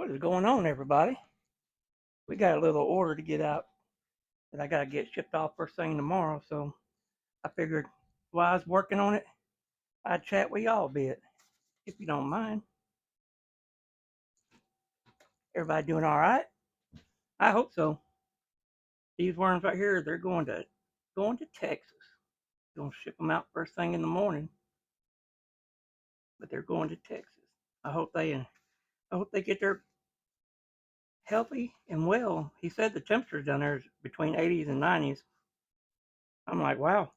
What is going on, everybody? We got a little order to get out that I got to get shipped off first thing tomorrow, so I figured while I was working on it, I'd chat with y'all a bit, if you don't mind. Everybody doing all right? I hope so. These worms right here, they're going to Texas. Gonna ship them out first thing in the morning, but they're going to Texas. I hope they get there healthy and well. He said the temperature down there is between 80s and 90s. I'm like, wow,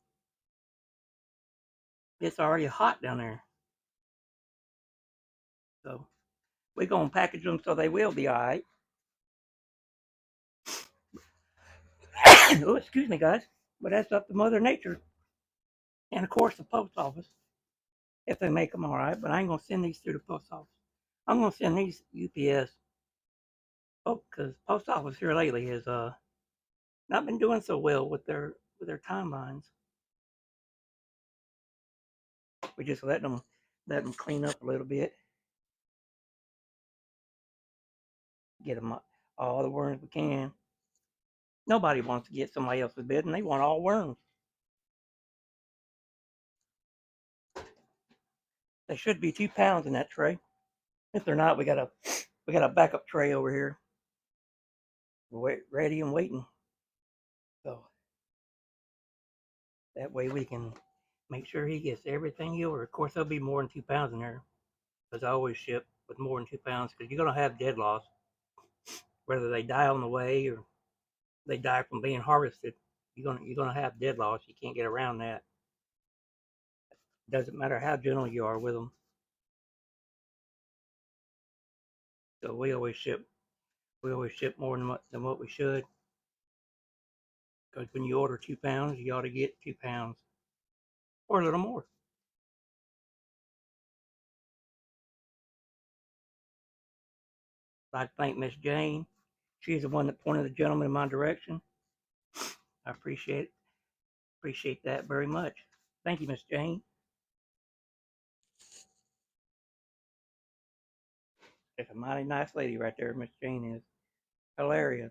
it's already hot down there. So we're gonna package them so they will be all right. Oh, excuse me, guys, but that's up to Mother Nature and of course the post office if they make them all right. But I ain't gonna send these through the post office. I'm gonna send these UPS. Oh, because post office here lately has not been doing so well with their timelines. We just let them clean up a little bit, get them all the worms we can. Nobody wants to get somebody else's bed, and they want all worms. There should be 2 pounds in that tray. If they're not, we got a backup tray over here, ready and waiting. So that way we can make sure he gets everything he orders. Of course, there'll be more than 2 pounds in there, because I always ship with more than 2 pounds, because you're gonna have dead loss, whether they die on the way or they die from being harvested. You're gonna have dead loss. You can't get around that. It doesn't matter how gentle you are with them. So we always ship more than what we should, because when you order 2 pounds, you ought to get 2 pounds or a little more. I'd like to thank Miss Jane. She's the one that pointed the gentleman in my direction. I appreciate that very much. Thank you, Miss Jane. She's a mighty nice lady right there, Miss Jane is. Hilarious.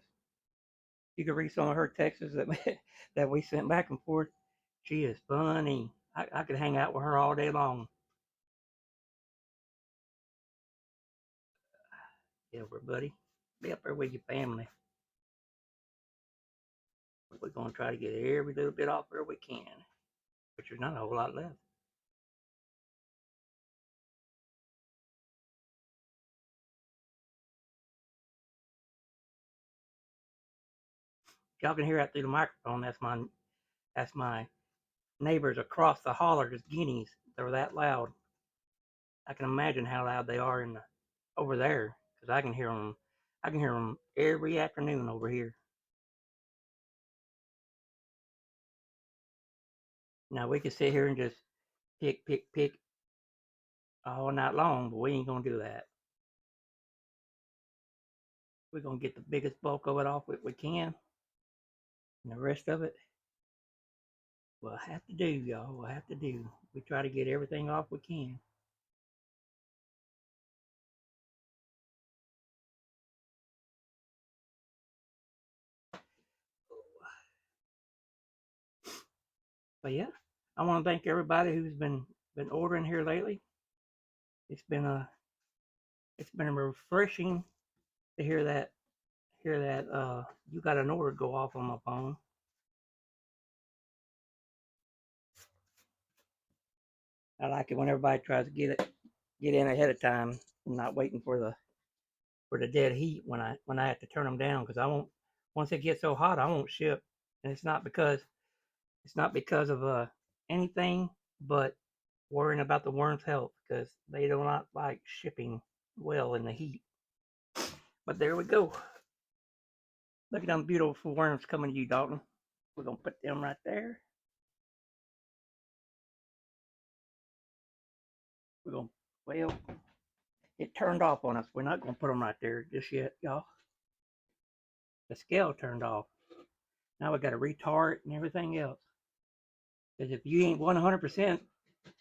You can read some of her texts that we sent back and forth. She is funny. I could hang out with her all day long. Yeah, everybody. Be up there with your family. We're going to try to get every little bit off where we can, but there's not a whole lot left. Y'all can hear that through the microphone. That's my neighbors across the holler, just guineas. They're that loud. I can imagine how loud they are over there, because I can hear them. I can hear them every afternoon over here. Now we could sit here and just pick all night long, but we ain't gonna do that. We're gonna get the biggest bulk of it off if we can, and the rest of it we'll have to do, y'all. We'll have to do. We try to get everything off we can. But yeah, I want to thank everybody who's been ordering here lately. It's been refreshing to hear that you got an order go off on my phone. I like it when everybody tries to get in ahead of time, and not waiting for the dead heat when I have to turn them down, because I won't. Once it gets so hot, I won't ship, and it's not because of anything but worrying about the worm's health, because they do not like shipping well in the heat. But there we go. Look at them beautiful worms coming to you, Dalton. We're gonna put them right there. We're gonna well, it turned off on us. We're not gonna put them right there just yet, y'all. The scale turned off. Now we got to retard and everything else. Because if you ain't 100%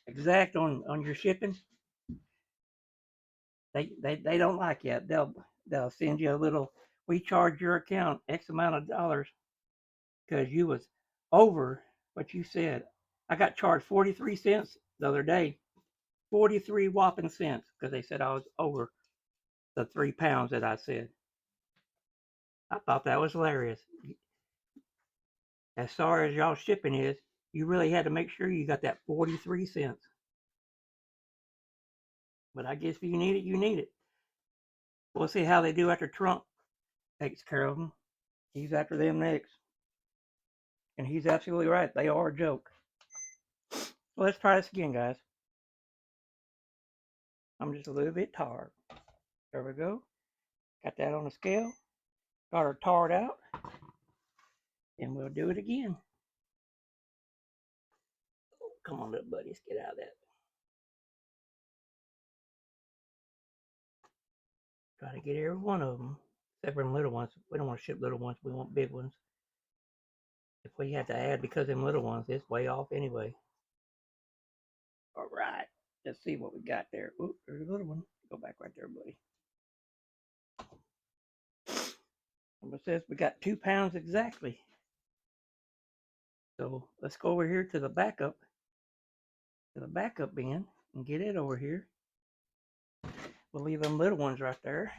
exact on your shipping, they don't like you. they'll send you a little, we charge your account X amount of dollars because you was over what you said. I got charged 43 cents the other day, 43 whopping cents, because they said I was over the 3 pounds that I said. I thought that was hilarious. As far as y'all shipping is, you really had to make sure you got that 43 cents. But I guess if you need it, you need it. We'll see how they do after Trump takes care of them. He's after them next. And he's absolutely right. They are a joke. Well, let's try this again, guys. I'm just a little bit tired. There we go. Got that on the scale. Got her tarred out. And we'll do it again. Oh, come on, little buddies. Get out of that. Try to get every one of them. Except for them little ones. We don't want to ship little ones. We want big ones. If we had to add because them little ones, it's way off anyway. All right. Let's see what we got there. Oop, there's a little one. Go back right there, buddy. And it says we got 2 pounds exactly. So let's go over here to the backup bin and get it over here. We'll leave them little ones right there.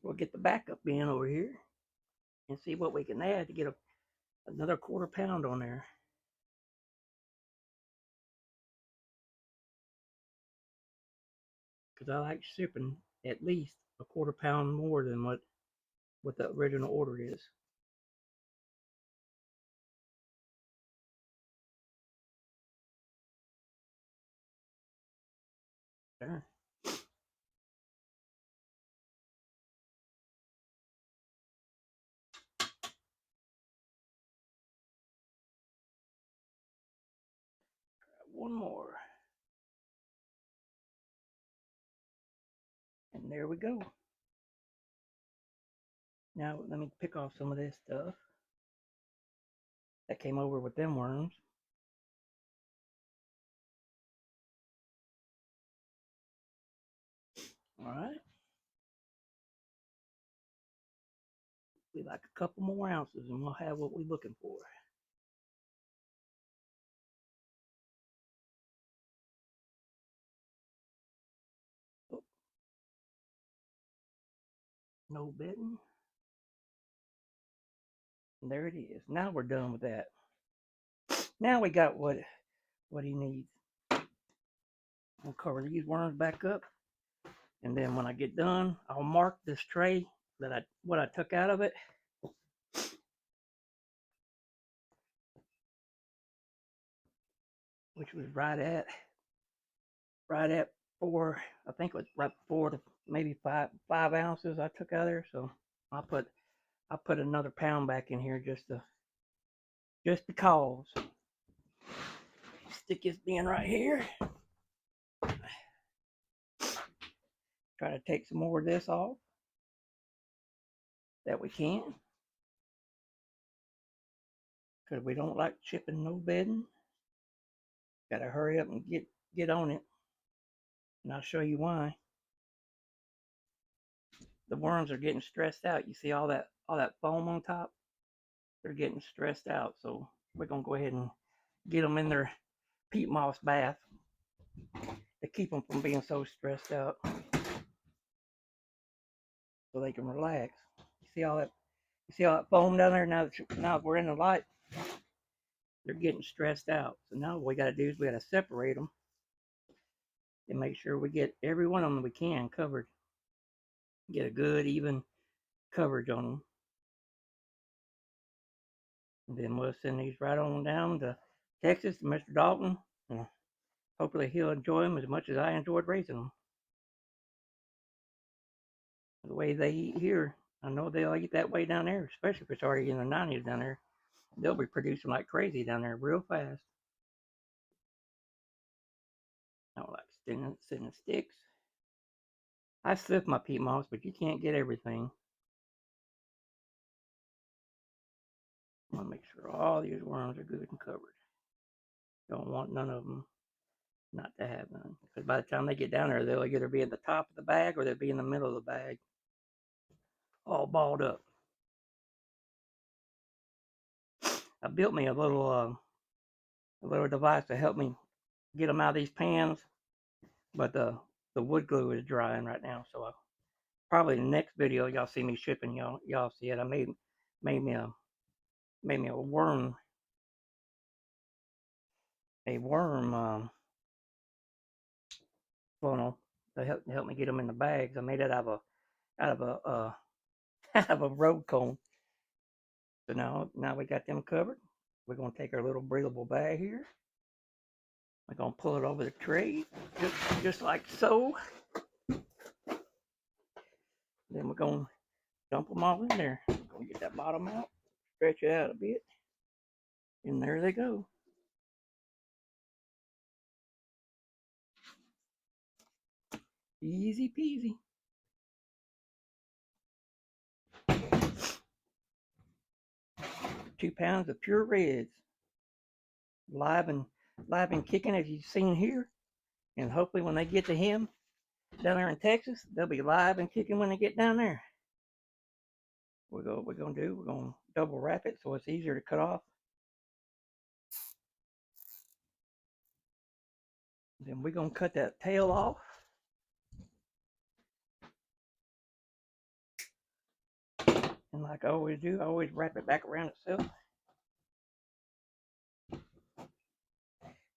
We'll get the backup bin over here and see what we can add to get another 1/4 pound on there. Because I like shipping at least a 1/4 pound more than what the original order is. There. One more. And there we go. Now let me pick off some of this stuff that came over with them worms. All right. We like a couple more ounces and we'll have what we're looking for. Oh, no bedding. And there it is. Now we're done with that. Now we got what he needs. We'll cover these worms back up. And then when I get done, I'll mark this tray that what I took out of it. Which was right at 4, I think it was right 4 to maybe 5 ounces I took out of there. So I put another pound back in here just because. Stick this bin right here. Try to take some more of this off that we can. Because we don't like shipping no bedding. Gotta hurry up and get on it. And I'll show you why. The worms are getting stressed out. You see all that foam on top? They're getting stressed out. So we're gonna go ahead and get them in their peat moss bath to keep them from being so stressed out, so they can relax. You see all that foam down there? Now that we're in the light, they're getting stressed out. So now what we got to do is we got to separate them and make sure we get every one of them we can covered. Get a good even coverage on them. And then we'll send these right on down to Texas to Mr. Dalton. And hopefully he'll enjoy them as much as I enjoyed raising them. The way they eat here, I know they'll eat that way down there, especially if it's already in the 90s down there. They'll be producing like crazy down there real fast. I don't like sitting sticks. I sift my peat moss, but you can't get everything. I want to make sure all these worms are good and covered. Don't want none of them not to have none. Because by the time they get down there, they'll either be at the top of the bag or they'll be in the middle of the bag, all balled up. I built me a little device to help me get them out of these pans, but the wood glue is drying right now, so probably the next video y'all see me shipping, y'all see it. I made me a worm funnel to help me get them in the bags. I made it out of a out of a road cone. So now we got them covered. We're gonna take our little breathable bag here. We're gonna pull it over the tray, just like so. Then we're gonna dump them all in there. We're gonna get that bottom out, stretch it out a bit, and there they go. Easy peasy. £2 pounds of pure reds, live and kicking as you've seen here, and hopefully when they get to him down there in Texas, they'll be live and kicking when they get down there. We're gonna double wrap it so it's easier to cut off. Then we're gonna cut that tail off. And like I always do, I always wrap it back around itself.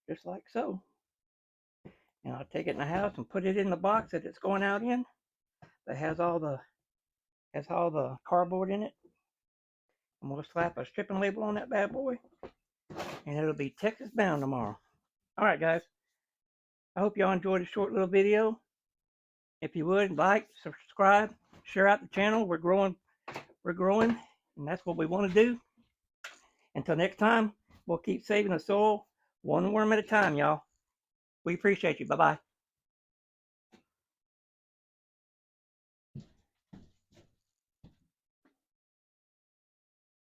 Just like so. And I'll take it in the house and put it in the box that it's going out in. That has all the cardboard in it. And we'll slap a shipping label on that bad boy. And it'll be Texas bound tomorrow. Alright guys. I hope y'all enjoyed a short little video. If you would, like, subscribe, share out the channel. We're growing, and that's what we want to do. Until next time, we'll keep saving the soil one worm at a time, y'all. We appreciate you. Bye-bye.